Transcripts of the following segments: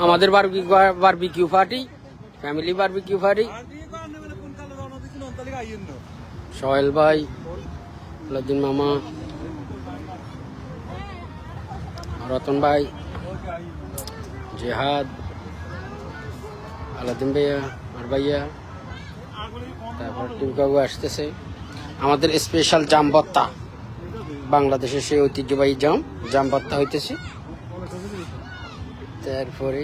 আমাদের barbecue party, family barbecue party. Sohel ভাই, আলাউদ্দিন মামা, রতন ভাই, জেহাদ, আলাউদ্দিন ভাইয়া, আর ভাইয়া, তারপর টিমকাবু আসতেছে। আমাদের স্পেশাল জাম ভর্তা, বাংলাদেশের সেই ঐতিহ্যবাহী জাম ভর্তা হইতেছে। তারপরে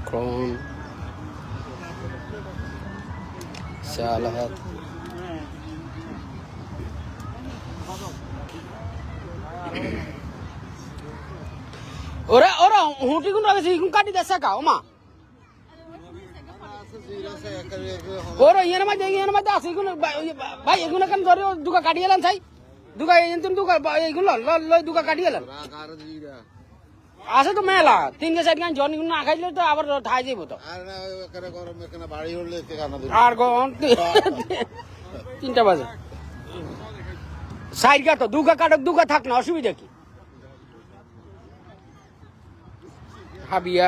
ক্রন, সালাদ, ওরা ওরা হুঁটি গুণ রাখছে ইগুন কাটি দেছে কা ওমা ওরা ইয়ার মধ্যে আছে ইগুন ভাই এগুন কেন ধরে দুকা কাটি এলেন ছাই দুকা এনতুন দুকা এগুন লই দুকা কাটি এলেন আছে তো মেলা 3-4 গান জন না খাইলে তো আবার ঠাই যাইব তো আর 3টা বাজে সাইডটা তো দুকা কাটক দুকা থাক না অসুবিধা কি হাবিয়া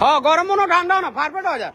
হ্যাঁ গরম মনে ঠান্ডাও না পারফেক্ট হয়ে যায়